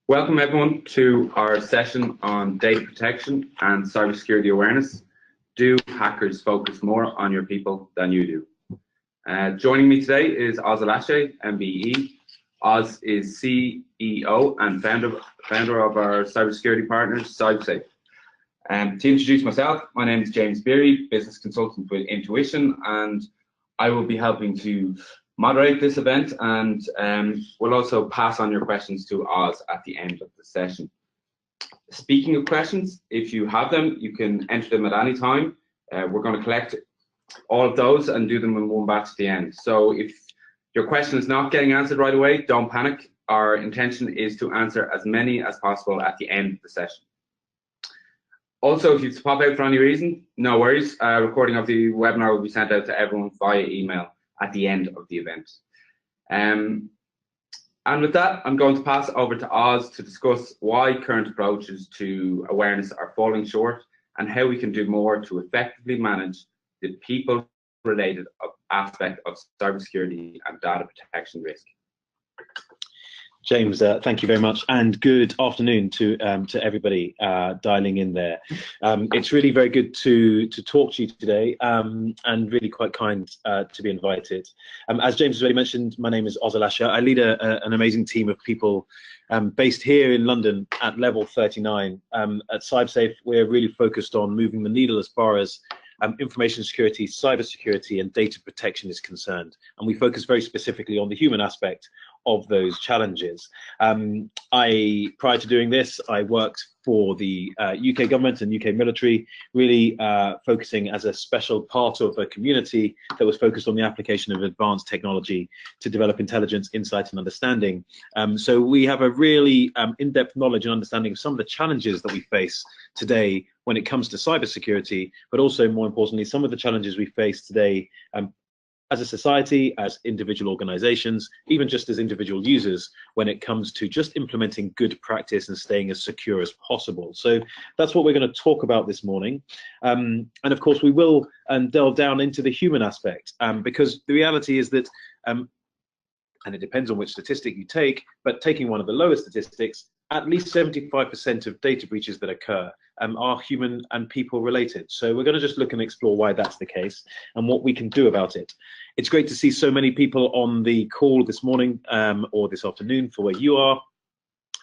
Welcome everyone to our session on data protection and cybersecurity awareness. Do hackers focus more on your people than you do? Joining me today is Alashe, MBE. Oz is CEO and founder of our cybersecurity partners, CyberSafe. To introduce myself, my name is James Beery, business consultant with Intuition, and I will be helping to moderate this event, and we'll also pass on your questions to Oz at the end of the session. Speaking of questions, if you have them, you can enter them at any time. We're going to collect all of those and do them in one batch at the end. So if your question is not getting answered right away, don't panic. Our intention is to answer as many as possible at the end of the session. Also, if you pop out for any reason, no worries. A recording of the webinar will be sent out to everyone via email at the end of the event. And with that, I'm going to pass over to Oz to discuss why current approaches to awareness are falling short and how we can do more to effectively manage the people-related aspect of cybersecurity and data protection risk. James, thank you very much, and good afternoon to everybody dialing in there. It's really very good to talk to you today, and really quite kind to be invited. As James has already mentioned, my name is Alashe. I lead an amazing team of people based here in London at level 39. At CyberSafe, we're really focused on moving the needle as far as information security, cybersecurity, and data protection is concerned, and we focus very specifically on the human aspect of those challenges. Prior to doing this, I worked for the UK government and UK military, really focusing as a special part of a community that was focused on the application of advanced technology to develop intelligence, insight, and understanding. So we have a really in-depth knowledge and understanding of some of the challenges that we face today when it comes to cybersecurity, but also more importantly, some of the challenges we face today as a society, as individual organizations, even just as individual users, when it comes to just implementing good practice and staying as secure as possible. So that's what we're going to talk about this morning. And of course, we will delve down into the human aspect, because the reality is that, and it depends on which statistic you take, but taking one of the lowest statistics, at least 75% of data breaches that occur are human and people related. So we're going to just look and explore why that's the case and what we can do about it. It's great to see so many people on the call this morning or this afternoon for where you are.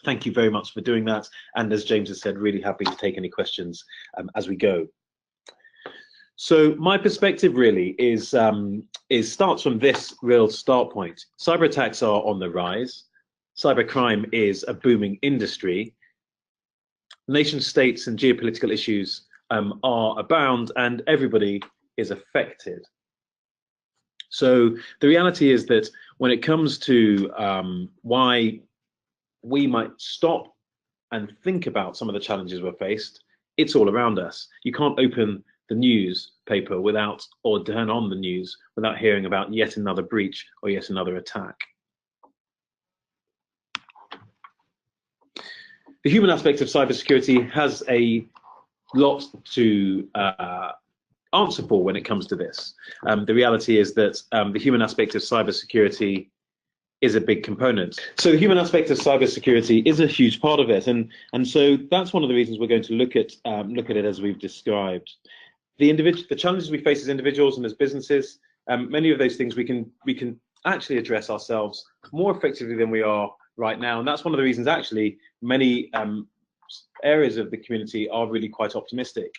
Thank you very much for doing that. And as James has said, really happy to take any questions as we go. So my perspective really starts from this real start point. Cyber attacks are on the rise. Cybercrime is a booming industry. Nation states and geopolitical issues are abound, and everybody is affected. So the reality is that when it comes to why we might stop and think about some of the challenges we're faced, it's all around us. You can't open the newspaper or turn on the news without hearing about yet another breach or yet another attack. The human aspect of cybersecurity has a lot to answer for when it comes to this. The reality is that the human aspect of cybersecurity is a big component. So the human aspect of cybersecurity is a huge part of it, and so that's one of the reasons we're going to look at it as we've described. The challenges we face as individuals and as businesses, many of those things we can actually address ourselves more effectively than we are right now, and that's one of the reasons actually many areas of the community are really quite optimistic.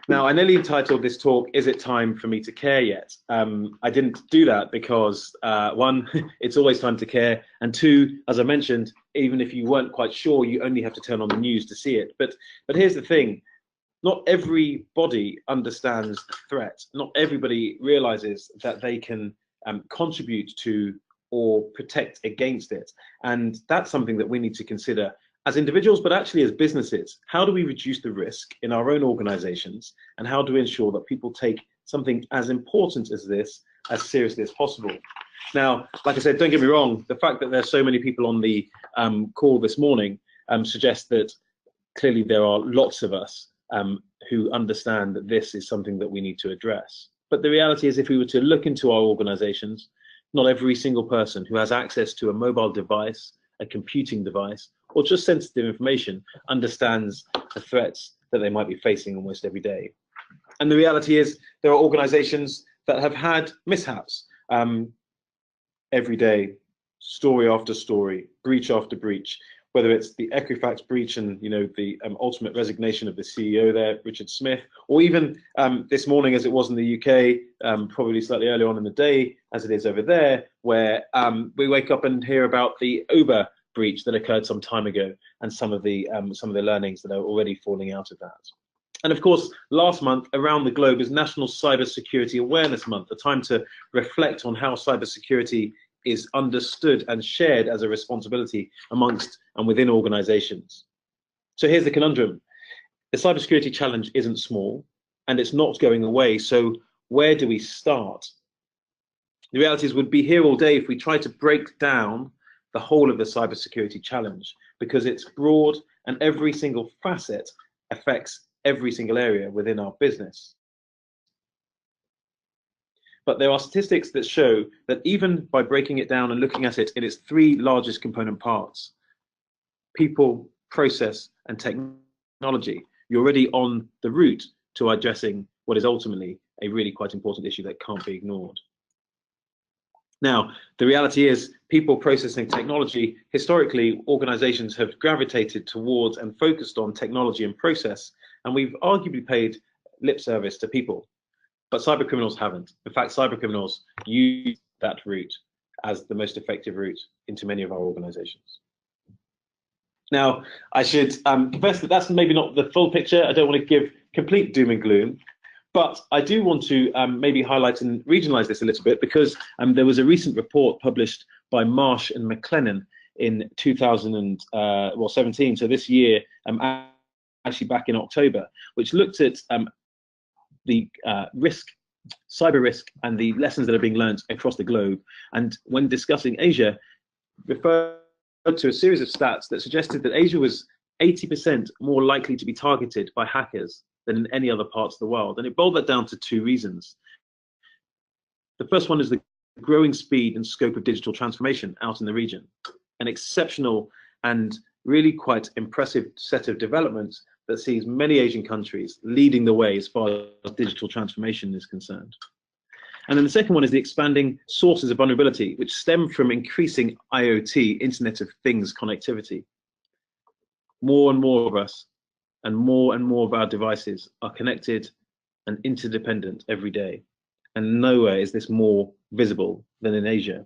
Now, I nearly entitled this talk, "Is it time for me to care yet?" I didn't do that because one, it's always time to care, and two, as I mentioned, even if you weren't quite sure, you only have to turn on the news to see it. But here's the thing, not everybody understands the threat. Not everybody realizes that they can contribute to or protect against it. And that's something that we need to consider as individuals, but actually as businesses. How do we reduce the risk in our own organizations? And how do we ensure that people take something as important as this as seriously as possible? Now, like I said, don't get me wrong, the fact that there's so many people on the call this morning suggests that clearly there are lots of us who understand that this is something that we need to address. But the reality is, if we were to look into our organizations, not every single person who has access to a mobile device a computing device, or just sensitive information, understands the threats that they might be facing almost every day. And the reality is there are organizations that have had mishaps every day, story after story, breach after breach, whether it's the Equifax breach and the ultimate resignation of the CEO there, Richard Smith, or even this morning, as it was in the UK, probably slightly earlier on in the day, as it is over there, where we wake up and hear about the Uber breach that occurred some time ago, and some of the learnings that are already falling out of that. And of course, last month around the globe is National Cybersecurity Awareness Month, a time to reflect on how cybersecurity is understood and shared as a responsibility amongst and within organizations. So here's the conundrum. The cybersecurity challenge isn't small, and it's not going away. So where do we start? The reality is we'd be here all day if we try to break down the whole of the cybersecurity challenge, because it's broad and every single facet affects every single area within our business. But there are statistics that show that even by breaking it down and looking at it in its three largest component parts, people, process, and technology, you're already on the route to addressing what is ultimately a really quite important issue that can't be ignored. Now, the reality is people, process, and technology, historically, organizations have gravitated towards and focused on technology and process, and we've arguably paid lip service to people. But cybercriminals haven't. In fact, cybercriminals use that route as the most effective route into many of our organizations. Now, I should confess that that's maybe not the full picture. I don't want to give complete doom and gloom, but I do want to maybe highlight and regionalize this a little bit, because there was a recent report published by Marsh and McLennan in 2017, so this year, actually back in October, which looked at the cyber risk, and the lessons that are being learned across the globe. And when discussing Asia, referred to a series of stats that suggested that Asia was 80% more likely to be targeted by hackers than in any other parts of the world. And it boiled that down to two reasons. The first one is the growing speed and scope of digital transformation out in the region, an exceptional and really quite impressive set of developments that sees many Asian countries leading the way as far as digital transformation is concerned. And then the second one is the expanding sources of vulnerability, which stem from increasing IoT, Internet of Things connectivity. More and more of us and more of our devices are connected and interdependent every day. And nowhere is this more visible than in Asia.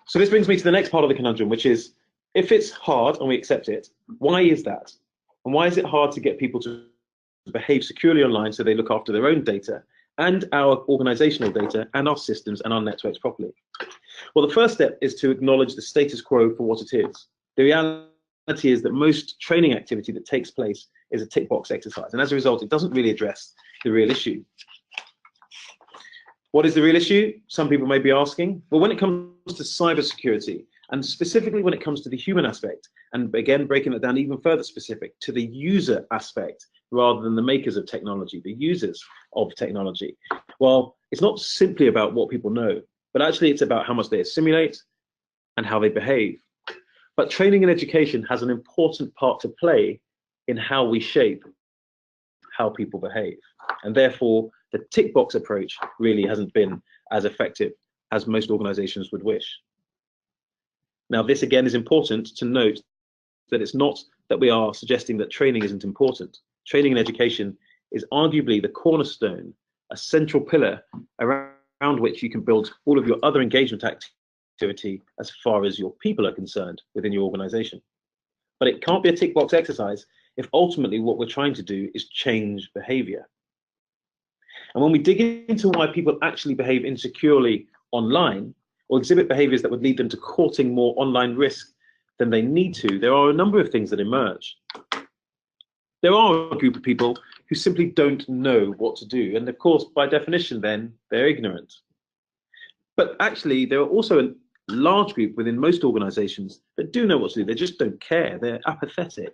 So this brings me to the next part of the conundrum, which is, if it's hard and we accept it, why is that? And why is it hard to get people to behave securely online so they look after their own data and our organizational data and our systems and our networks properly? Well, the first step is to acknowledge the status quo for what it is. The reality is that most training activity that takes place is a tick box exercise. And as a result, it doesn't really address the real issue. What is the real issue? Some people may be asking. Well, when it comes to cybersecurity, and specifically when it comes to the human aspect, and again, breaking it down even further specific to the user aspect, rather than the makers of technology, the users of technology. Well, it's not simply about what people know, but actually it's about how much they assimilate and how they behave. But training and education has an important part to play in how we shape how people behave. And therefore, the tick box approach really hasn't been as effective as most organizations would wish. Now, this again is important to note that it's not that we are suggesting that training isn't important. Training and education is arguably the cornerstone, a central pillar around which you can build all of your other engagement activity as far as your people are concerned within your organization. But it can't be a tick box exercise if ultimately what we're trying to do is change behavior. And when we dig into why people actually behave insecurely online or exhibit behaviors that would lead them to courting more online risk than they need to, there are a number of things that emerge. There are a group of people who simply don't know what to do. And of course, by definition, then they're ignorant. But actually, there are also a large group within most organizations that do know what to do. They just don't care. They're apathetic.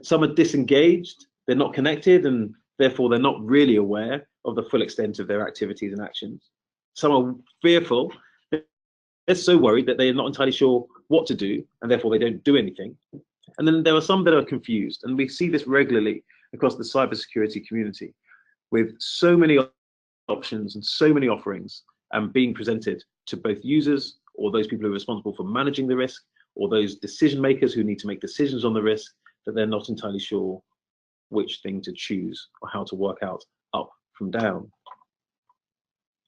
Some are disengaged. They're not connected, and therefore they're not really aware. of the full extent of their activities and actions. Some are fearful. They're so worried that they're not entirely sure what to do, and therefore they don't do anything. And then there are some that are confused, and we see this regularly across the cybersecurity community, with so many options and so many offerings being presented to both users or those people who are responsible for managing the risk, or those decision makers who need to make decisions on the risk, that they're not entirely sure which thing to choose or how to work out up from down.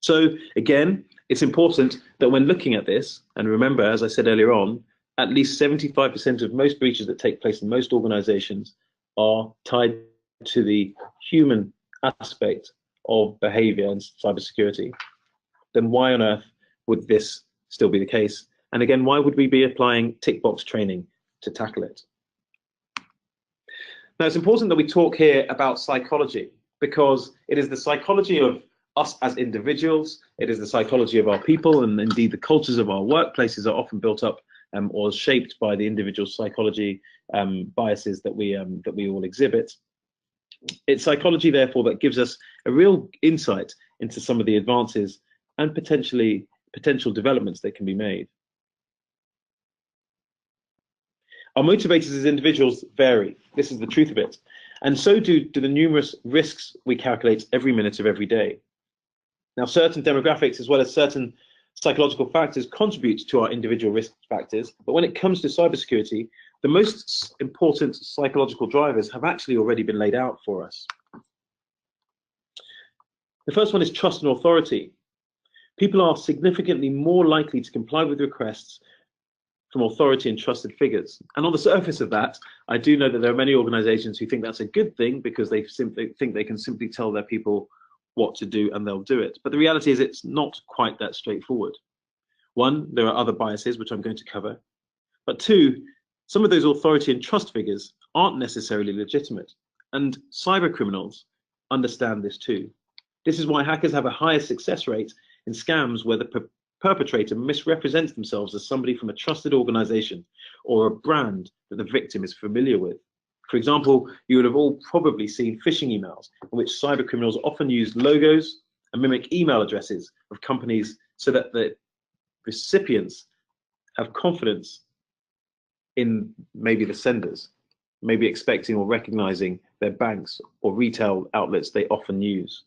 So again, it's important that when looking at this, and remember, as I said earlier on, at least 75% of most breaches that take place in most organizations are tied to the human aspect of behavior and cybersecurity. Then why on earth would this still be the case? And again, why would we be applying tick box training to tackle it? Now, it's important that we talk here about psychology, because it is the psychology of us as individuals, it is the psychology of our people, and indeed the cultures of our workplaces are often built up or shaped by the individual psychology biases that we all exhibit. It's psychology, therefore, that gives us a real insight into some of the advances and potential developments that can be made. Our motivators as individuals vary. This is the truth of it. And so do the numerous risks we calculate every minute of every day. Now, certain demographics as well as certain psychological factors contribute to our individual risk factors, but when it comes to cybersecurity, the most important psychological drivers have actually already been laid out for us. The first one is trust and authority. People are significantly more likely to comply with requests from authority and trusted figures. And on the surface of that, I do know that there are many organizations who think that's a good thing because they simply think they can simply tell their people what to do and they'll do it. But the reality is it's not quite that straightforward. One, there are other biases, which I'm going to cover. But two, some of those authority and trust figures aren't necessarily legitimate. And cyber criminals understand this too. This is why hackers have a higher success rate in scams where the perpetrator misrepresents themselves as somebody from a trusted organization or a brand that the victim is familiar with. For example, you would have all probably seen phishing emails in which cyber criminals often use logos and mimic email addresses of companies so that the recipients have confidence in maybe the senders, maybe expecting or recognizing their banks or retail outlets they often use.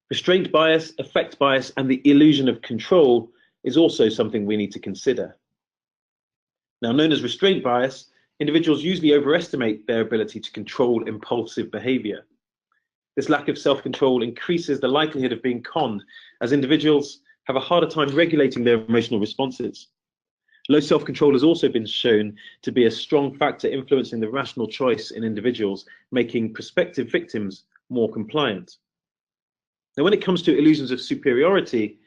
Restraint bias, effect bias, and the illusion of control is also something we need to consider. Now, known as restraint bias, individuals usually overestimate their ability to control impulsive behavior. This lack of self-control increases the likelihood of being conned, as individuals have a harder time regulating their emotional responses. Low self-control has also been shown to be a strong factor influencing the rational choice in individuals, making prospective victims more compliant. Now, when it comes to illusions of superiority,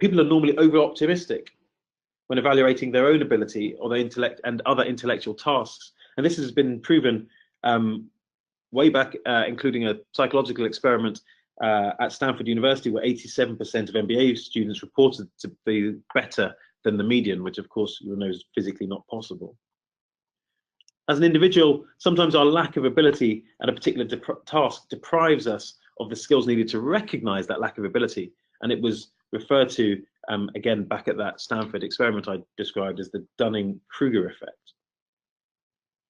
people are normally over-optimistic when evaluating their own ability or their intellect and other intellectual tasks. And this has been proven way back, including a psychological experiment at Stanford University, where 87% of MBA students reported to be better than the median, which of course you know is physically not possible. As an individual, sometimes our lack of ability at a particular task deprives us of the skills needed to recognize that lack of ability. And it was referred to, again, back at that Stanford experiment I described as the Dunning-Kruger effect.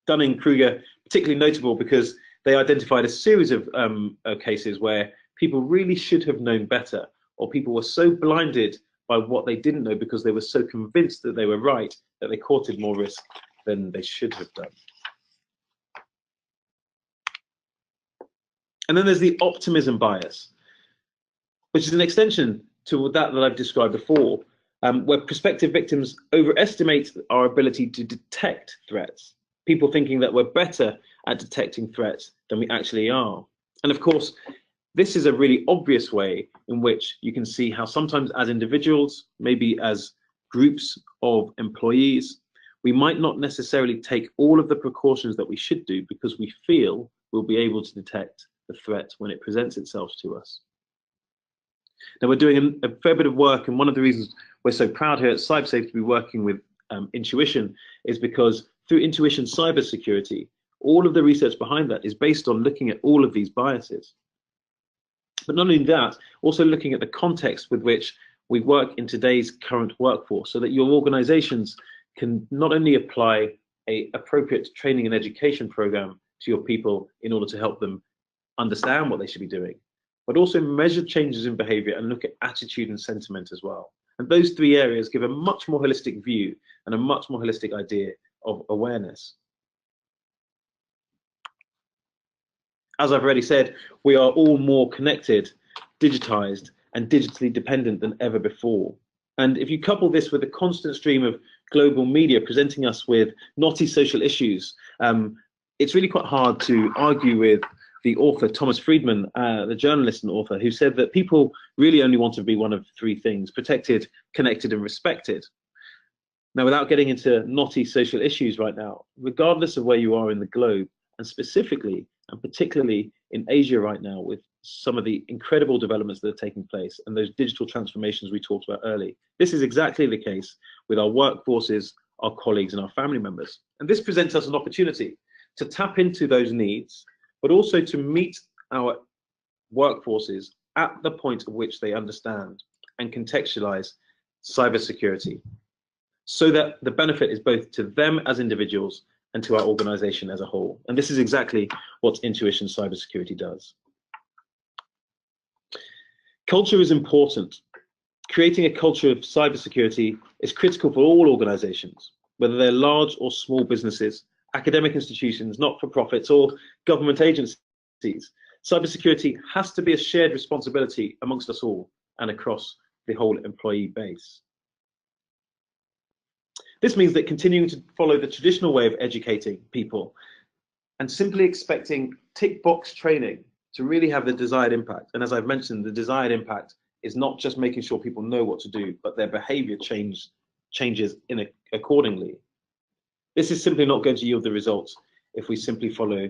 Dunning-Kruger, particularly notable because they identified a series of cases where people really should have known better, or people were so blinded by what they didn't know because they were so convinced that they were right that they courted more risk than they should have done. And then there's the optimism bias, which is an extension to that I've described before, where prospective victims overestimate our ability to detect threats, people thinking that we're better at detecting threats than we actually are. And of course, this is a really obvious way in which you can see how sometimes as individuals, maybe as groups of employees, we might not necessarily take all of the precautions that we should do because we feel we'll be able to detect the threat when it presents itself to us. Now, we're doing a fair bit of work, and one of the reasons we're so proud here at CyberSafe to be working with Intuition is because through intuition cybersecurity, all of the research behind that is based on looking at all of these biases. But not only that, also looking at the context with which we work in today's current workforce, so that your organizations can not only apply an appropriate training and education program to your people in order to help them understand what they should be doing, but also measure changes in behavior and look at attitude and sentiment as well. And those three areas give a much more holistic view and a much more holistic idea of awareness. As I've already said, we are all more connected, digitized, and digitally dependent than ever before. And if you couple this with a constant stream of global media presenting us with knotty social issues, it's really quite hard to argue with the author, Thomas Friedman, the journalist and author, who said that people really only want to be one of three things: protected, connected, and respected. Now, without getting into knotty social issues right now, regardless of where you are in the globe, and specifically and particularly in Asia right now, with some of the incredible developments that are taking place and those digital transformations we talked about earlier, this is exactly the case with our workforces, our colleagues, and our family members. And this presents us an opportunity to tap into those needs, but also to meet our workforces at the point at which they understand and contextualize cybersecurity, so that the benefit is both to them as individuals and to our organization as a whole. And this is exactly what intuition cybersecurity does. Culture is important. Creating a culture of cybersecurity is critical for all organizations, whether they're large or small businesses, academic institutions, not-for-profits, or government agencies. Cybersecurity has to be a shared responsibility amongst us all and across the whole employee base. This means that continuing to follow the traditional way of educating people and simply expecting tick box training to really have the desired impact. And as I've mentioned, the desired impact is not just making sure people know what to do, but their behavior changes accordingly. This is simply not going to yield the results if we simply follow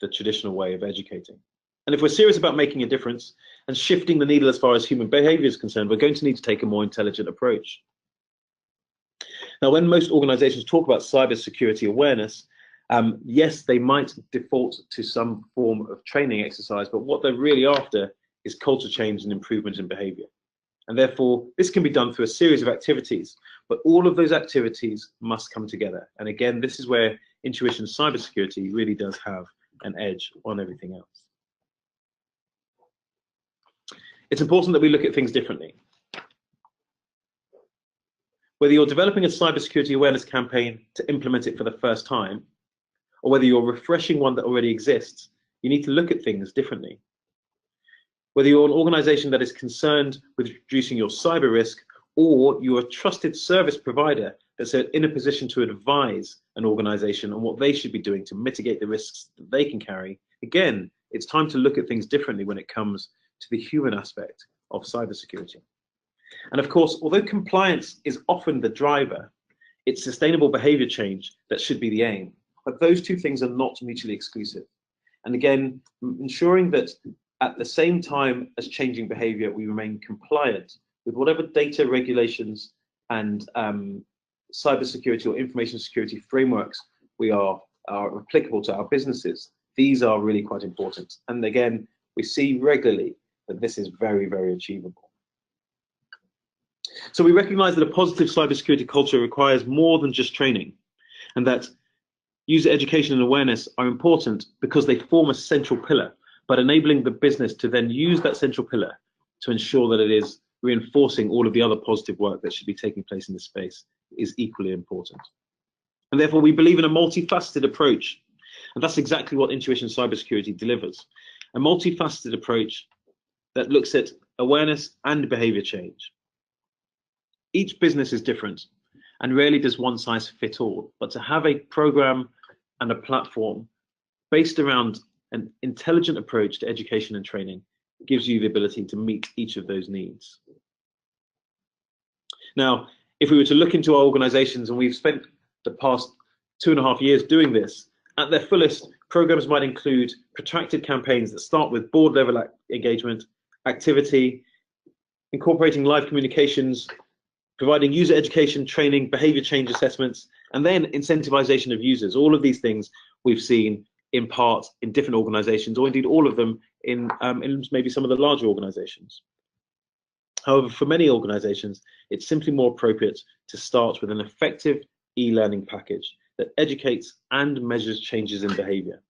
the traditional way of educating. And if we're serious about making a difference and shifting the needle as far as human behavior is concerned, we're going to need to take a more intelligent approach. Now, when most organizations talk about cybersecurity awareness, yes, they might default to some form of training exercise, but what they're really after is culture change and improvement in behavior. And therefore, this can be done through a series of activities, but all of those activities must come together. And again, this is where intuition cybersecurity really does have an edge on everything else. It's important that we look at things differently. Whether you're developing a cybersecurity awareness campaign to implement it for the first time, or whether you're refreshing one that already exists, you need to look at things differently. Whether you're an organization that is concerned with reducing your cyber risk, or you're a trusted service provider that's in a position to advise an organization on what they should be doing to mitigate the risks that they can carry, again, it's time to look at things differently when it comes to the human aspect of cybersecurity. And of course, although compliance is often the driver, it's sustainable behavior change that should be the aim. But those two things are not mutually exclusive. And again, ensuring that at the same time as changing behavior, we remain compliant with whatever data regulations and cybersecurity or information security frameworks are applicable to our businesses. These are really quite important. And again, we see regularly that this is very, very achievable. So we recognize that a positive cybersecurity culture requires more than just training, and that user education and awareness are important because they form a central pillar, but enabling the business to then use that central pillar to ensure that it is reinforcing all of the other positive work that should be taking place in this space is equally important. And therefore, we believe in a multifaceted approach, and that's exactly what intuition cybersecurity delivers. A multifaceted approach that looks at awareness and behavior change. Each business is different, and rarely does one size fit all, but to have a program and a platform based around an intelligent approach to education and training gives you the ability to meet each of those needs. Now, if we were to look into our organizations, and we've spent the past 2.5 years doing this, at their fullest, programs might include protracted campaigns that start with board level engagement, activity, incorporating live communications, providing user education, training, behavior change assessments, and then incentivization of users. All of these things we've seen in part in different organizations, or indeed all of them in maybe some of the larger organizations. However, for many organizations, it's simply more appropriate to start with an effective e-learning package that educates and measures changes in behavior.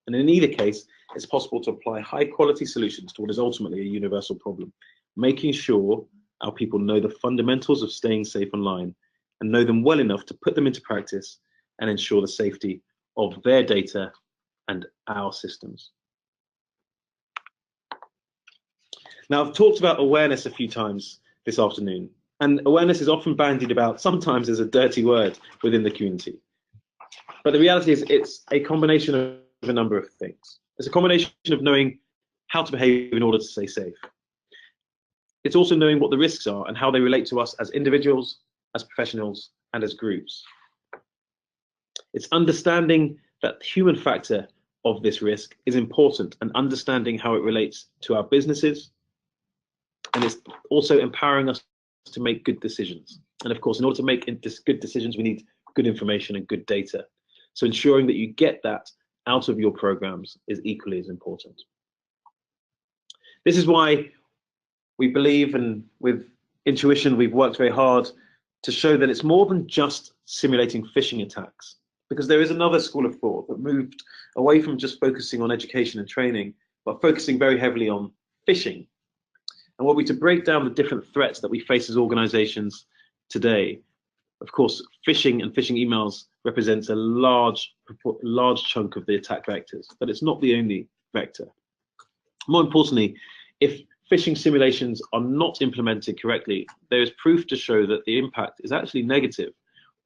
And in either case, it's possible to apply high quality solutions to what is ultimately a universal problem, making sure our people know the fundamentals of staying safe online and know them well enough to put them into practice and ensure the safety of their data and our systems. Now, I've talked about awareness a few times this afternoon, and awareness is often bandied about sometimes as a dirty word within the community. But the reality is it's a combination of a number of things. It's a combination of knowing how to behave in order to stay safe. It's also knowing what the risks are and how they relate to us as individuals, as professionals, and as groups. It's understanding that the human factor of this risk is important and understanding how it relates to our businesses. And it's also empowering us to make good decisions. And of course, in order to make good decisions, we need good information and good data. So ensuring that you get that out of your programs is equally as important. This is why we believe, and with intuition, we've worked very hard to show that it's more than just simulating phishing attacks, because there is another school of thought that moved away from just focusing on education and training, but focusing very heavily on phishing. And were we to break down the different threats that we face as organizations today, of course, phishing and phishing emails represents a large chunk of the attack vectors, but it's not the only vector. More importantly, if phishing simulations are not implemented correctly, there is proof to show that the impact is actually negative,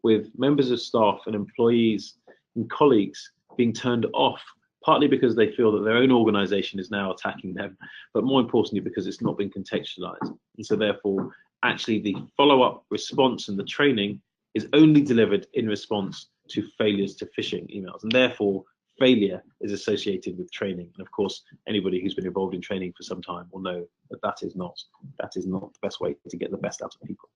with members of staff and employees and colleagues being turned off, partly because they feel that their own organization is now attacking them, but more importantly because it's not been contextualized. And so therefore, actually the follow-up response and the training is only delivered in response to failures to phishing emails. And therefore, failure is associated with training. And of course, anybody who's been involved in training for some time will know that that is not the best way to get the best out of people.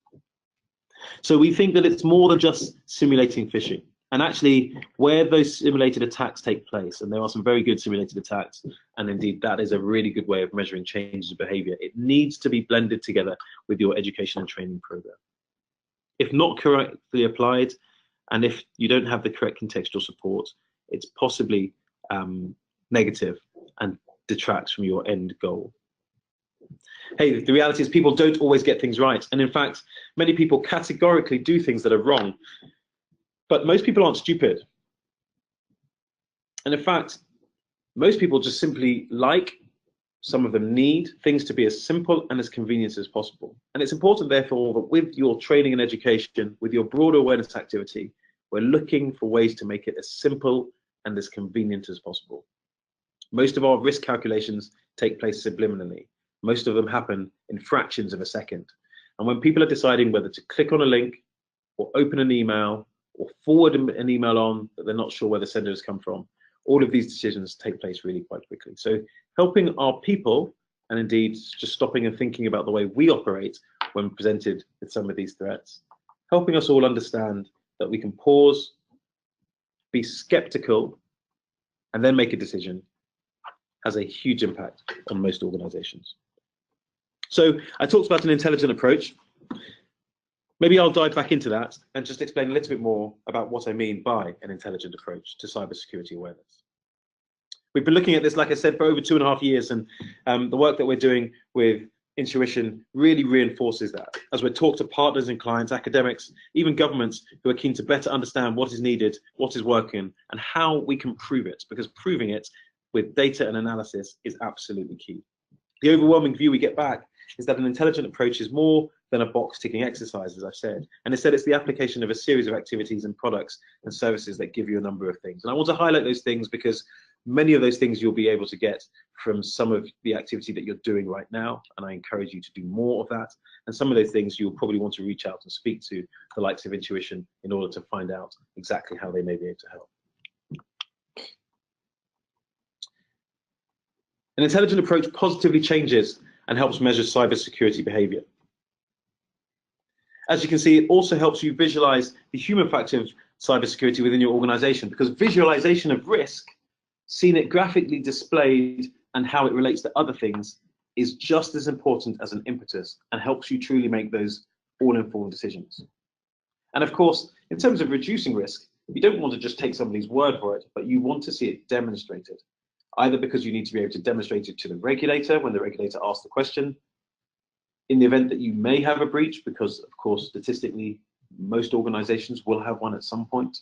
So we think that it's more than just simulating phishing. And actually, where those simulated attacks take place, and there are some very good simulated attacks, and indeed that is a really good way of measuring changes in behavior, it needs to be blended together with your education and training program. If not correctly applied, and if you don't have the correct contextual support, it's possibly negative and detracts from your end goal. Hey, the reality is people don't always get things right. And in fact, many people categorically do things that are wrong. But most people aren't stupid. And in fact, most people just simply some of them need things to be as simple and as convenient as possible. And it's important, therefore, that with your training and education, with your broader awareness activity, we're looking for ways to make it as simple and as convenient as possible. Most of our risk calculations take place subliminally. Most of them happen in fractions of a second. And when people are deciding whether to click on a link or open an email or forward an email on that they're not sure where the sender has come from, all of these decisions take place really quite quickly. So helping our people, and indeed just stopping and thinking about the way we operate when presented with some of these threats, helping us all understand that we can pause, be skeptical, and then make a decision has a huge impact on most organizations. So I talked about an intelligent approach. Maybe I'll dive back into that and just explain a little bit more about what I mean by an intelligent approach to cybersecurity awareness. We've been looking at this, like I said, for over 2.5 years, and the work that we're doing with Intuition really reinforces that. As we talk to partners and clients, academics, even governments who are keen to better understand what is needed, what is working, and how we can prove it, because proving it with data and analysis is absolutely key. The overwhelming view we get back is that an intelligent approach is more than a box ticking exercise, as I've said. And instead, it's the application of a series of activities and products and services that give you a number of things. And I want to highlight those things because many of those things you'll be able to get from some of the activity that you're doing right now. And I encourage you to do more of that. And some of those things you'll probably want to reach out and speak to the likes of Intuition in order to find out exactly how they may be able to help. An intelligent approach positively changes and helps measure cybersecurity behavior. As you can see, it also helps you visualize the human factor of cybersecurity within your organization, because visualization of risk, seeing it graphically displayed and how it relates to other things, is just as important as an impetus and helps you truly make those all-informed decisions. And of course, in terms of reducing risk, you don't want to just take somebody's word for it, but you want to see it demonstrated, either because you need to be able to demonstrate it to the regulator when the regulator asks the question, in the event that you may have a breach, because of course, statistically, most organizations will have one at some point,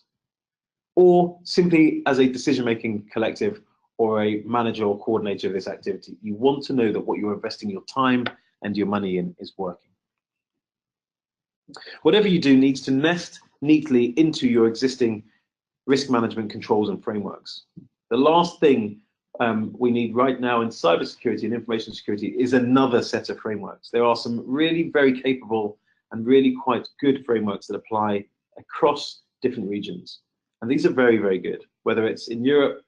or simply as a decision-making collective or a manager or coordinator of this activity. You want to know that what you're investing your time and your money in is working. Whatever you do needs to nest neatly into your existing risk management controls and frameworks. The last thing we need right now in cybersecurity and information security is another set of frameworks. There are some really very capable and really quite good frameworks that apply across different regions. And these are very, very good, whether it's in Europe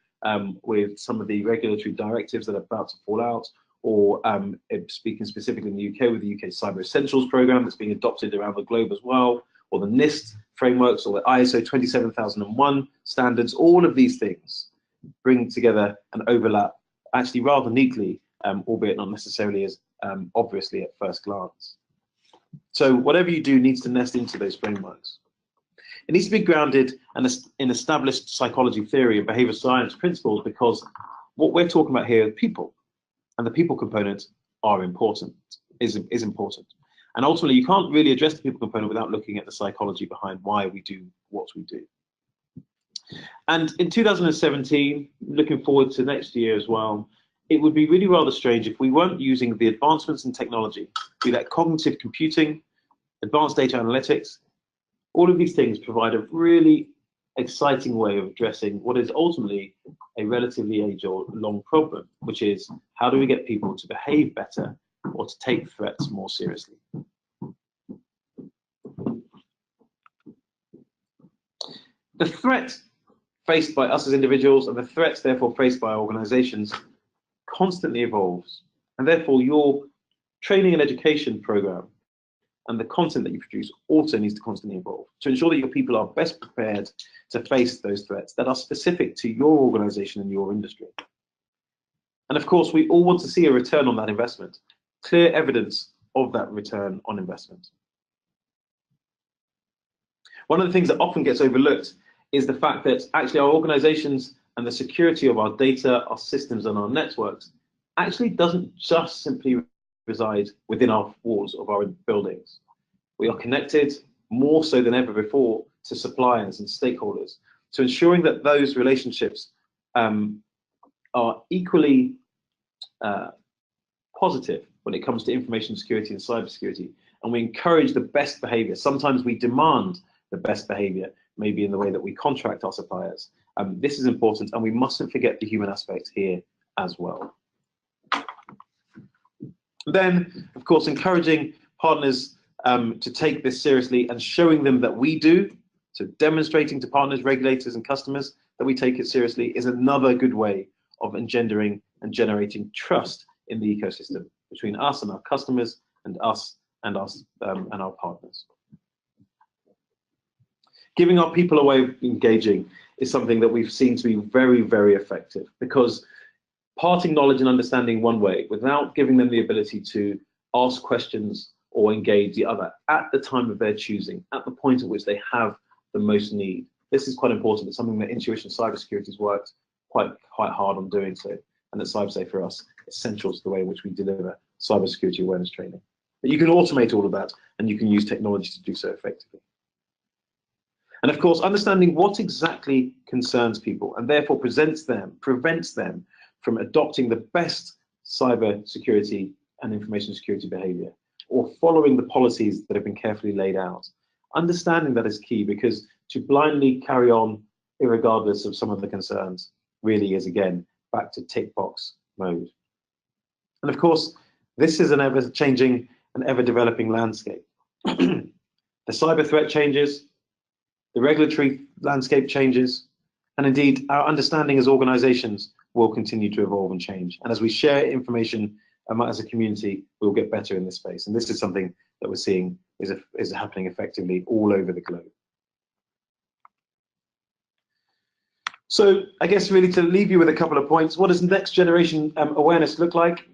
with some of the regulatory directives that are about to fall out, or speaking specifically in the UK with the UK Cyber Essentials program that's being adopted around the globe as well, or the NIST frameworks, or the ISO 27001 standards. All of these things bring together and overlap actually rather neatly, albeit not necessarily as obviously at first glance. So whatever you do needs to nest into those frameworks. It needs to be grounded in established psychology theory and behavioral science principles, because what we're talking about here are people, and the people component is important. And ultimately, you can't really address the people component without looking at the psychology behind why we do what we do. And in 2017, looking forward to next year as well, it would be really rather strange if we weren't using the advancements in technology, be that cognitive computing, advanced data analytics. All of these things provide a really exciting way of addressing what is ultimately a relatively age-long problem, which is how do we get people to behave better or to take threats more seriously? The threat faced by us as individuals and the threats therefore faced by organizations constantly evolves, and therefore your training and education program and the content that you produce also needs to constantly evolve to ensure that your people are best prepared to face those threats that are specific to your organization and your industry. And of course, we all want to see a return on that investment, clear evidence of that return on investment. One of the things that often gets overlooked is the fact that actually our organizations and the security of our data, our systems, and our networks actually doesn't just simply reside within our walls of our buildings. We are connected more so than ever before to suppliers and stakeholders. So ensuring that those relationships are equally positive when it comes to information security and cybersecurity, and we encourage the best behavior. Sometimes we demand the best behavior, maybe in the way that we contract our suppliers. This is important, and we mustn't forget the human aspect here as well. Then, of course, encouraging partners to take this seriously and showing them that we do, so demonstrating to partners, regulators, and customers that we take it seriously is another good way of engendering and generating trust in the ecosystem between us and our customers and us and our partners. Giving our people a way of engaging is something that we've seen to be very, very effective, because parting knowledge and understanding one way without giving them the ability to ask questions or engage the other at the time of their choosing, at the point at which they have the most need. This is quite important. It's something that Intuition Cybersecurity has worked quite hard on doing so, and that CyberSafe for us is central to the way in which we deliver cybersecurity awareness training. But you can automate all of that, and you can use technology to do so effectively. And of course, understanding what exactly concerns people and therefore prevents them from adopting the best cyber security and information security behavior, or following the policies that have been carefully laid out. Understanding that is key, because to blindly carry on irregardless of some of the concerns really is, again, back to tick box mode. And of course, this is an ever-changing and ever-developing landscape. The cyber threat changes, the regulatory landscape changes, and indeed our understanding as organizations will continue to evolve and change. And as we share information as a community, we'll get better in this space. And this is something that we're seeing is happening effectively all over the globe. So I guess really to leave you with a couple of points, what does next generation awareness look like?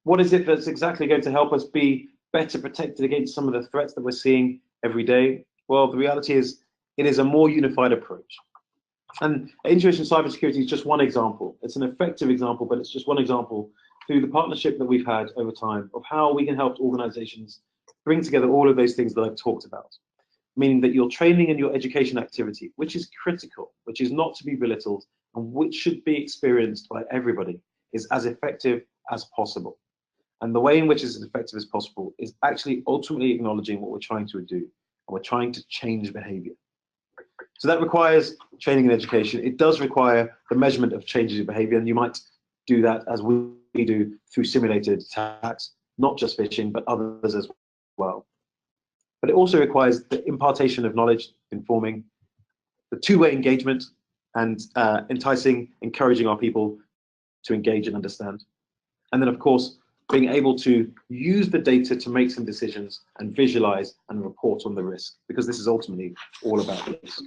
What is it that's exactly going to help us be better protected against some of the threats that we're seeing every day? Well, the reality is it is a more unified approach. And intuition cybersecurity is just one example. It's an effective example, but it's just one example through the partnership that we've had over time of how we can help organizations bring together all of those things that I've talked about. Meaning that your training and your education activity, which is critical, which is not to be belittled, and which should be experienced by everybody, is as effective as possible. And the way in which it's as effective as possible is actually ultimately acknowledging what we're trying to do, and we're trying to change behavior. So that requires training and education. It does require the measurement of changes in behavior, and you might do that as we do through simulated attacks, not just phishing, but others as well. But it also requires the impartation of knowledge, informing, the two-way engagement, and enticing, encouraging our people to engage and understand. And then, of course, being able to use the data to make some decisions and visualize and report on the risk, because this is ultimately all about this.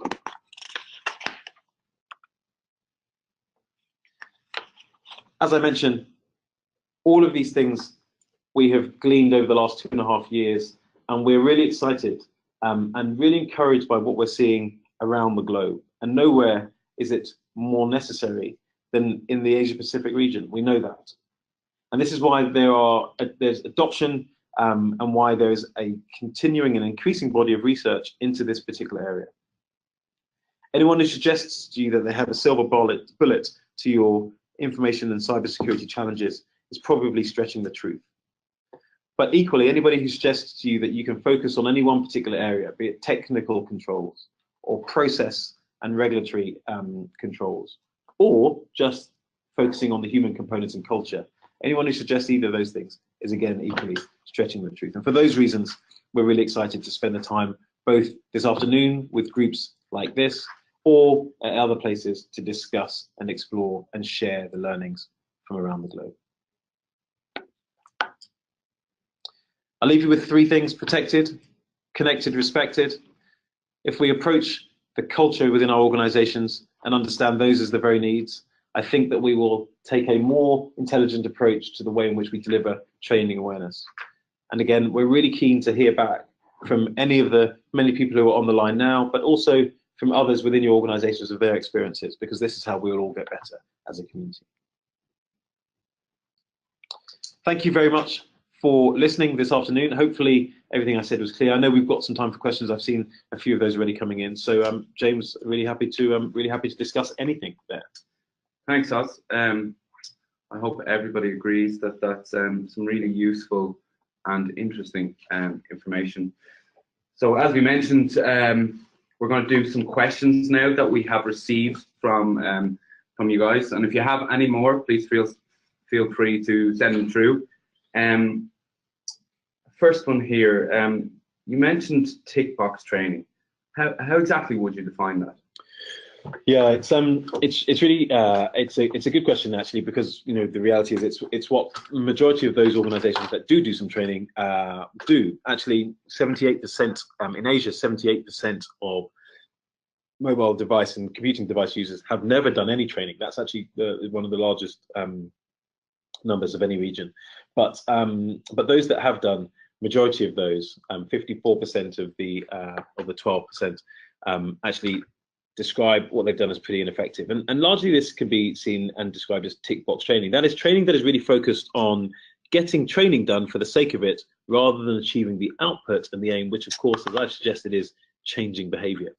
As I mentioned, all of these things we have gleaned over the last 2.5 years, and we're really excited and really encouraged by what we're seeing around the globe. And nowhere is it more necessary than in the Asia Pacific region. We know that. And this is why there's adoption and why there's a continuing and increasing body of research into this particular area. Anyone who suggests to you that they have a silver bullet to your information and cybersecurity challenges is probably stretching the truth. But equally, anybody who suggests to you that you can focus on any one particular area, be it technical controls or process and regulatory controls, or just focusing on the human components and culture, anyone who suggests either of those things is again equally stretching the truth. And for those reasons, we're really excited to spend the time both this afternoon with groups like this or at other places to discuss and explore and share the learnings from around the globe. I'll leave you with 3 things: protected, connected, respected. If we approach the culture within our organizations and understand those as the very needs, I think that we will take a more intelligent approach to the way in which we deliver training awareness. And again, we're really keen to hear back from any of the many people who are on the line now, but also from others within your organizations of their experiences, because this is how we will all get better as a community. Thank you very much for listening this afternoon. Hopefully everything I said was clear. I know we've got some time for questions. I've seen a few of those already coming in. So James, really happy to discuss anything there. Thanks, Oz. I hope everybody agrees that that's some really useful and interesting information. So as we mentioned, we're going to do some questions now that we have received from you guys. And if you have any more, please feel free to send them through. First one here, you mentioned tick box training. How exactly would you define that? Yeah, it's really it's a good question actually, because you know the reality is it's what the majority of those organisations that do some training do. Actually, 78% in Asia, 78% of mobile device and computing device users have never done any training. That's actually one of the largest numbers of any region. But those that have done, majority of those, 54% of the 12%, actually describe what they've done as pretty ineffective. And largely this can be seen and described as tick box training. That is training that is really focused on getting training done for the sake of it, rather than achieving the output and the aim, which of course, as I've suggested, is changing behavior.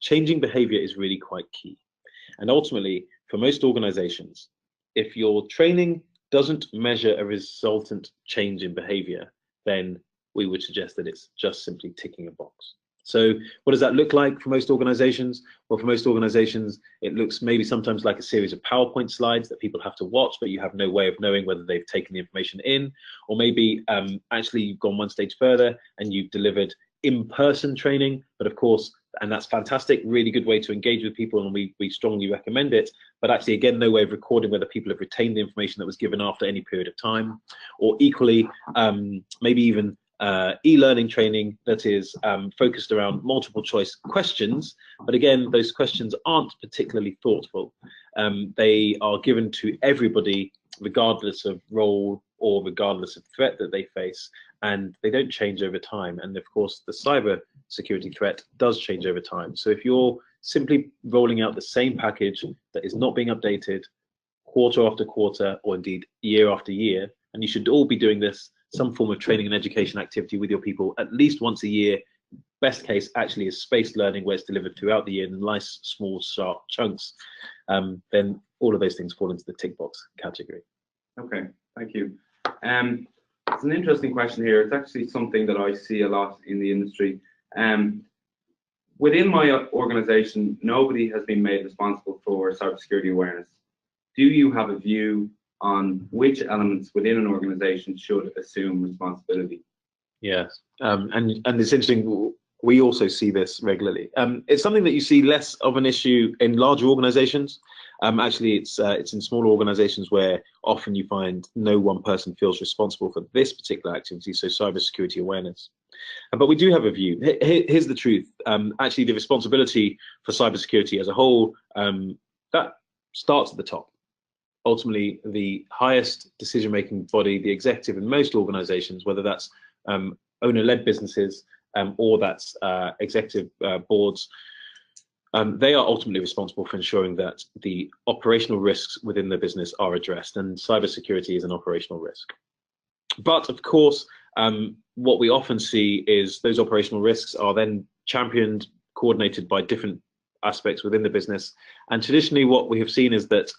Changing behavior is really quite key. And ultimately, for most organizations, if your training doesn't measure a resultant change in behavior, then we would suggest that it's just simply ticking a box. So what does that look like for most organizations? Well, for most organizations, it looks maybe sometimes like a series of PowerPoint slides that people have to watch, but you have no way of knowing whether they've taken the information in, or maybe actually you've gone one stage further and you've delivered in-person training. But of course, and that's fantastic, really good way to engage with people, and we strongly recommend it. but actually again no way of recording whether people have retained the information that was given after any period of time, or equally maybe even e-learning training that is focused around multiple choice questions, but again those questions aren't particularly thoughtful. They are given to everybody regardless of role or regardless of threat that they face, and they don't change over time. And of course the cyber security threat does change over time. So if you're simply rolling out the same package that is not being updated quarter after quarter, or indeed year after year, and you should all be doing this, some form of training and education activity with your people at least once a year. Best case actually is spaced learning where it's delivered throughout the year in nice, small, sharp chunks. Then all of those things fall into the tick box category. Okay, thank you. It's an interesting question here. It's actually something that I see a lot in the industry. Within my organization, nobody has been made responsible for cybersecurity awareness. Do you have a view on which elements within an organization should assume responsibility? Yes, and it's interesting. We also see this regularly. It's something that you see less of an issue in larger organizations. Actually, it's in smaller organizations where often you find no one person feels responsible for this particular activity, so cybersecurity awareness. But we do have a view. Here's the truth. Actually, the responsibility for cybersecurity as a whole, that starts at the top. Ultimately, the highest decision-making body, the executive in most organizations, whether that's owner-led businesses or that's executive boards, they are ultimately responsible for ensuring that the operational risks within the business are addressed, and cybersecurity is an operational risk. But of course, what we often see is those operational risks are then championed, coordinated by different aspects within the business. And traditionally what we have seen is that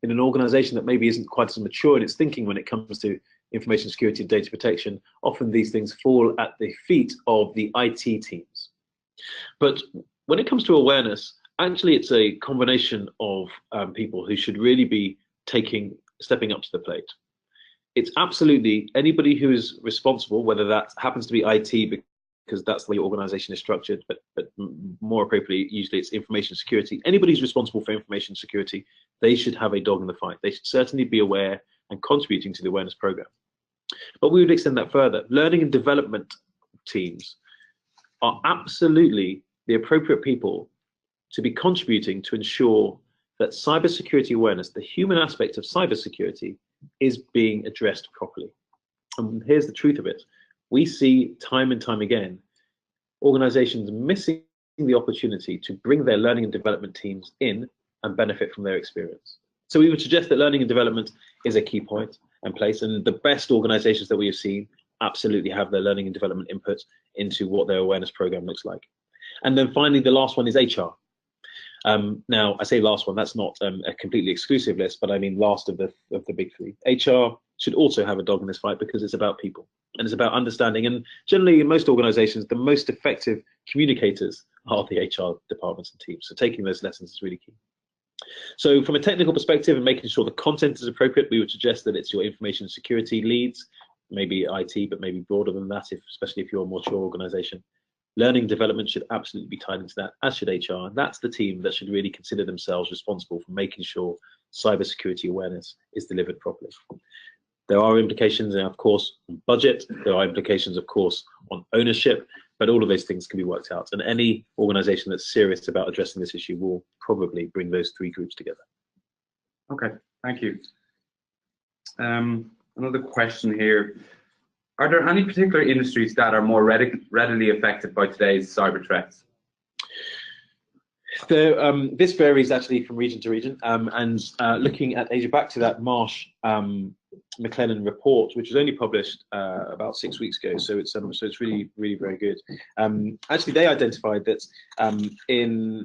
in an organization that maybe isn't quite as mature in its thinking when it comes to information security and data protection, often these things fall at the feet of the IT teams. But when it comes to awareness, actually it's a combination of people who should really be stepping up to the plate. It's absolutely anybody who is responsible, whether that happens to be IT because that's the way your organization is structured, but more appropriately, usually it's information security. Anybody who's responsible for information security, they should have a dog in the fight. They should certainly be aware and contributing to the awareness program. But we would extend that further. Learning and development teams are absolutely the appropriate people to be contributing to ensure that cybersecurity awareness, the human aspect of cybersecurity, is being addressed properly. And here's the truth of it. We see time and time again organizations missing the opportunity to bring their learning and development teams in and benefit from their experience. So we would suggest that learning and development is a key point and place, and the best organizations that we have seen absolutely have their learning and development input into what their awareness program looks like. And then finally, the last one is HR. Now, I say last one, that's not a completely exclusive list, but I mean last of the big three. HR should also have a dog in this fight because it's about people and it's about understanding. And generally, in most organizations, the most effective communicators are the HR departments and teams. So taking those lessons is really key. So from a technical perspective and making sure the content is appropriate, we would suggest that it's your information security leads, maybe IT, but maybe broader than that, especially if you're a more mature organization. Learning and development should absolutely be tied into that, as should HR. And that's the team that should really consider themselves responsible for making sure cybersecurity awareness is delivered properly. There are implications, of course, on budget. There are implications, of course, on ownership, but all of those things can be worked out. And any organization that's serious about addressing this issue will probably bring those three groups together. Okay, thank you. Another question here. Are there any particular industries that are more readily affected by today's cyber threats? This varies actually from region to region, and looking at Asia, back to that Marsh McLennan report, which was only published about 6 weeks ago, so it's really very good. Actually, they identified that in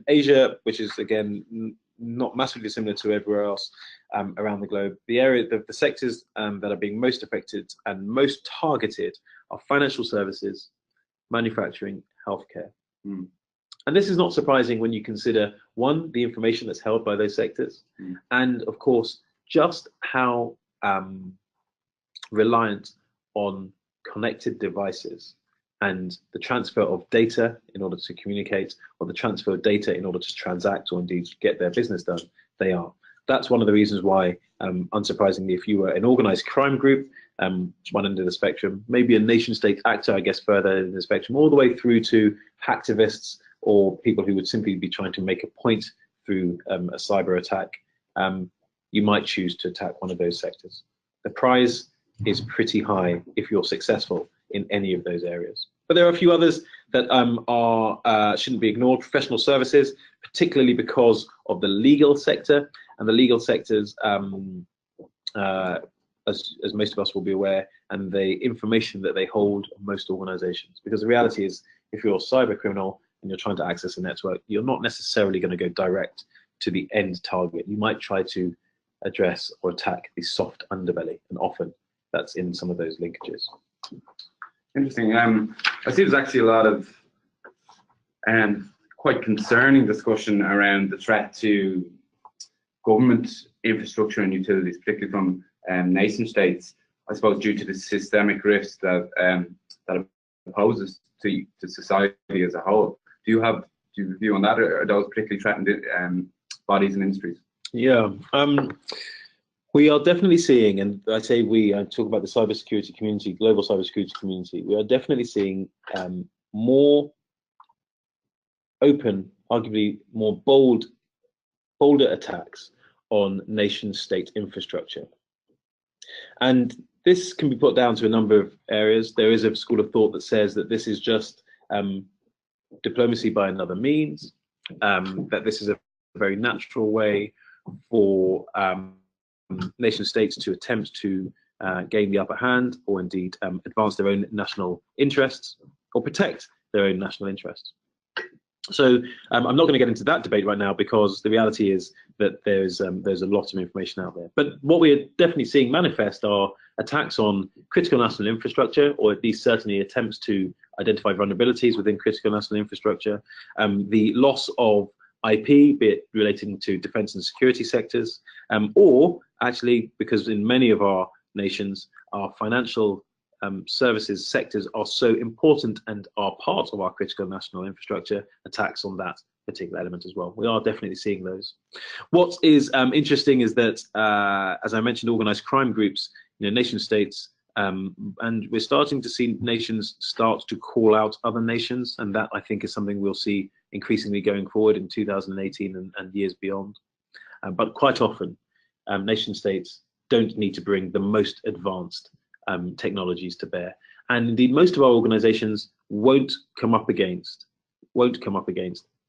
Asia, which is again not massively similar to everywhere else around the globe, the sectors that are being most affected and most targeted are financial services, manufacturing, healthcare. And this is not surprising when you consider, one, the information that's held by those sectors, and of course, just how reliant on connected devices and the transfer of data in order to communicate, or the transfer of data in order to transact or indeed get their business done, they are. That's one of the reasons why, unsurprisingly, if you were an organized crime group, one end of the spectrum, maybe a nation state actor, I guess, further in the spectrum, all the way through to hacktivists or people who would simply be trying to make a point through a cyber attack, you might choose to attack one of those sectors. The prize is pretty high if you're successful in any of those areas. But there are a few others that shouldn't be ignored. Professional services, particularly because of the legal sector, and the legal sectors, as most of us will be aware, and the information that they hold on most organizations. Because the reality is, if you're a cyber criminal and you're trying to access a network, you're not necessarily going to go direct to the end target. You might try to address or attack the soft underbelly, and often that's in some of those linkages. Interesting. I see there's actually a lot of quite concerning discussion around the threat to government infrastructure and utilities, particularly from nation states, I suppose, due to the systemic risks that it poses to society as a whole. Do you have a view on that, or are those particularly threatened bodies and industries? Yeah, we are definitely seeing, and I say I talk about the cybersecurity community, global cybersecurity community, we are definitely seeing more open, arguably more bolder attacks on nation-state infrastructure. And this can be put down to a number of areas. There is a school of thought that says that this is just diplomacy by another means, that this is a very natural way for nation states to attempt to gain the upper hand, or indeed advance their own national interests, or protect their own national interests. So I'm not going to get into that debate right now, because the reality is that there's a lot of information out there. But what we're definitely seeing manifest are attacks on critical national infrastructure, or at least certainly attempts to identify vulnerabilities within critical national infrastructure, the loss of IP, be it relating to defense and security sectors, or actually, because in many of our nations, our financial services sectors are so important and are part of our critical national infrastructure, attacks on that particular element as well. We are definitely seeing those. What is interesting is that, as I mentioned, organized crime groups, nation states, and we're starting to see nations start to call out other nations, and that, I think, is something we'll see increasingly going forward in 2018 and years beyond. But quite often, nation states don't need to bring the most advanced technologies to bear, and indeed most of our organizations won't come up against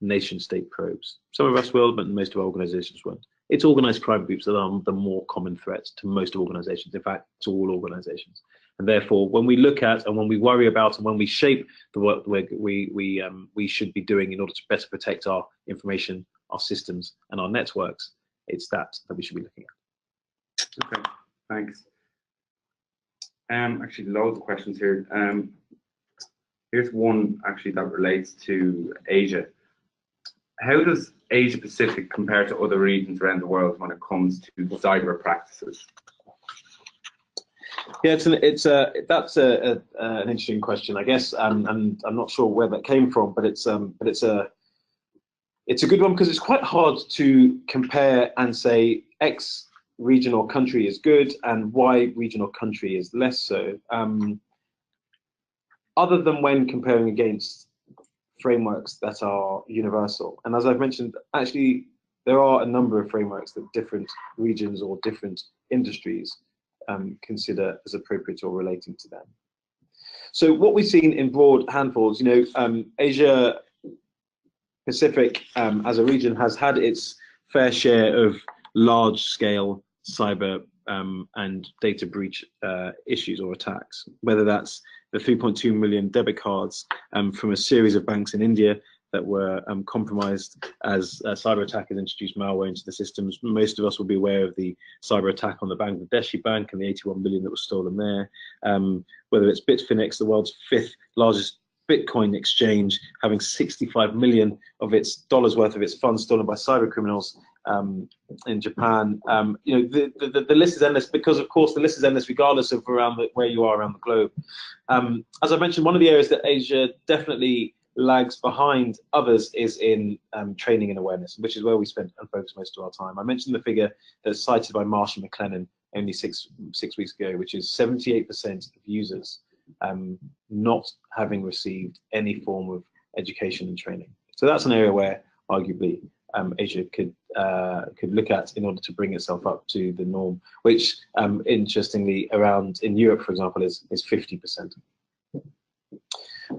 nation state probes. Some of us will, but most of our organizations won't. It's organized crime groups that are the more common threat to most organizations, in fact to all organizations. And therefore, when we look at, and when we worry about, and when we shape the work we should be doing in order to better protect our information, our systems, and our networks, it's that we should be looking at. Okay, thanks. Actually, loads of questions here. Here's one actually that relates to Asia. How does Asia Pacific compare to other regions around the world when it comes to cyber practices? Yeah, that's an interesting question, I guess, and I'm not sure where that came from, but it's a good one, because it's quite hard to compare and say X region or country is good and Y region or country is less so, other than when comparing against frameworks that are universal. And as I've mentioned, actually, there are a number of frameworks that different regions or different industries consider as appropriate or relating to them. So what we've seen in broad handfuls, Asia Pacific as a region has had its fair share of large-scale cyber and data breach issues or attacks, whether that's the 3.2 million debit cards from a series of banks in India that were compromised as cyber attackers introduced malware into the systems. Most of us will be aware of the cyber attack on the Bangladeshi bank and the 81 million that was stolen there. Whether it's Bitfinex, the world's 5th largest Bitcoin exchange, having 65 million of its dollars worth of its funds stolen by cyber criminals in Japan. You know, the list is endless because, of course, the list is endless regardless of where you are around the globe. As I mentioned, one of the areas that Asia definitely lags behind others is in training and awareness, which is where we spend and focus most of our time. I mentioned the figure that's cited by Marshall McLennan only six weeks ago, which is 78% of users not having received any form of education and training. So that's an area where arguably Asia could look at in order to bring itself up to the norm, which interestingly around in Europe, for example, is 50%.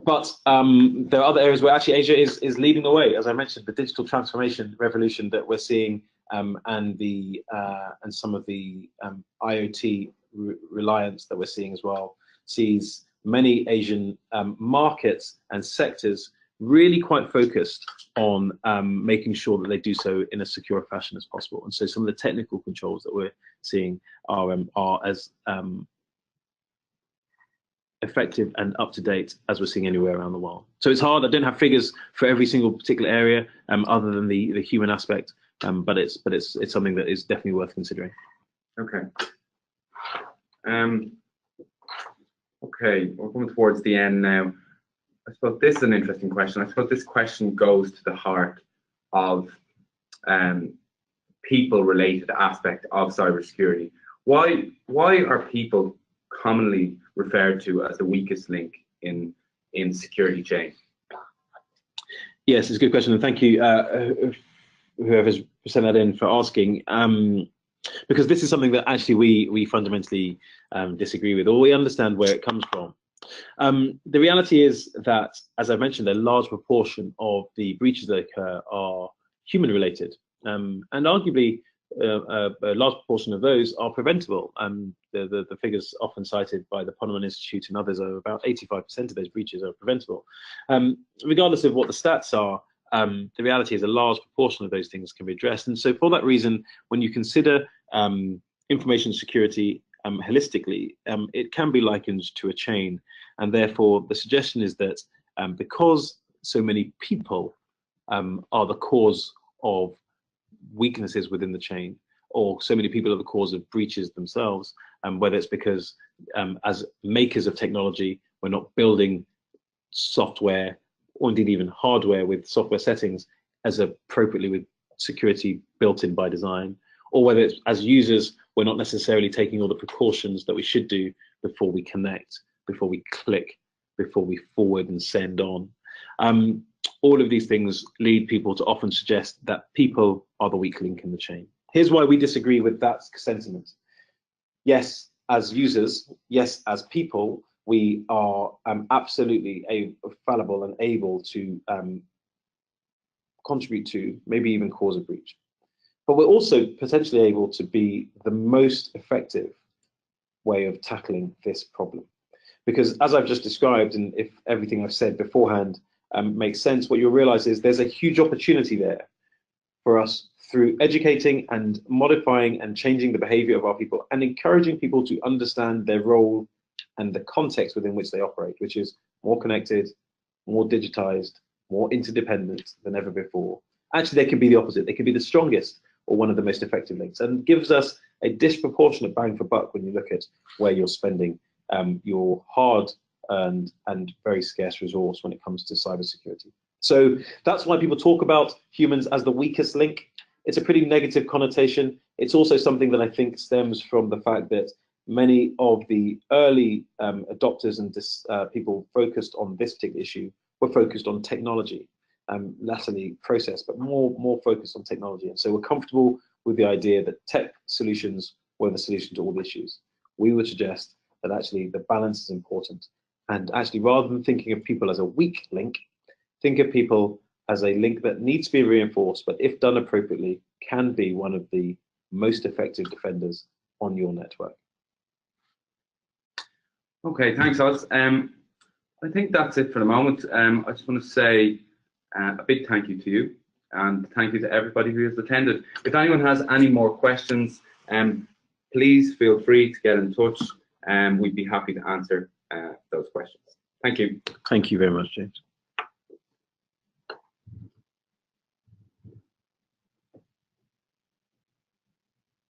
But there are other areas where actually Asia is leading the way. As I mentioned, the digital transformation revolution that we're seeing and some of the IoT reliance that we're seeing as well sees many Asian markets and sectors really quite focused on making sure that they do so in a secure fashion as possible. And so some of the technical controls that we're seeing are as effective and up to date as we're seeing anywhere around the world. So it's hard. I don't have figures for every single particular area other than the human aspect, but it's something that is definitely worth considering. Okay. Okay, we're coming towards the end now. I suppose this is an interesting question. I suppose this question goes to the heart of people-related aspect of cybersecurity. Why are people commonly referred to as the weakest link in security chain? Yes, it's a good question, and thank you, whoever's sent that in, for asking. Because this is something that actually we fundamentally disagree with, or we understand where it comes from. The reality is that, as I mentioned, a large proportion of the breaches that occur are human-related, and arguably a large proportion of those are preventable. The figures often cited by the Ponemon Institute and others are about 85% of those breaches are preventable. Regardless of what the stats are, the reality is a large proportion of those things can be addressed. And so for that reason, when you consider information security holistically, it can be likened to a chain. And therefore, the suggestion is that because so many people are the cause of weaknesses within the chain, or so many people are the cause of breaches themselves, whether it's because as makers of technology, we're not building software or indeed even hardware with software settings as appropriately with security built in by design, or whether it's as users, we're not necessarily taking all the precautions that we should do before we connect, before we click, before we forward and send on. All of these things lead people to often suggest that people are the weak link in the chain. Here's why we disagree with that sentiment. Yes, as users, yes, as people, we are absolutely fallible and able to contribute to, maybe even cause a breach. But we're also potentially able to be the most effective way of tackling this problem. Because as I've just described, and if everything I've said beforehand makes sense, what you'll realize is there's a huge opportunity there for us through educating and modifying and changing the behavior of our people and encouraging people to understand their role and the context within which they operate, which is more connected, more digitized, more interdependent than ever before. Actually, they can be the opposite. They can be the strongest or one of the most effective links, and gives us a disproportionate bang for buck when you look at where you're spending your hard-earned and very scarce resource when it comes to cybersecurity. So that's why people talk about humans as the weakest link. It's a pretty negative connotation. It's also something that I think stems from the fact that many of the early adopters and people focused on this particular issue were focused on technology, latterly process, but more focused on technology. And so we're comfortable with the idea that tech solutions were the solution to all issues. We would suggest that actually the balance is important. And actually, rather than thinking of people as a weak link, think of people as a link that needs to be reinforced, but if done appropriately, can be one of the most effective defenders on your network. Okay, thanks, Oz. I think that's it for the moment. I just want to say a big thank you to you, and thank you to everybody who has attended. If anyone has any more questions, please feel free to get in touch, and we'd be happy to answer those questions. Thank you. Thank you very much, James.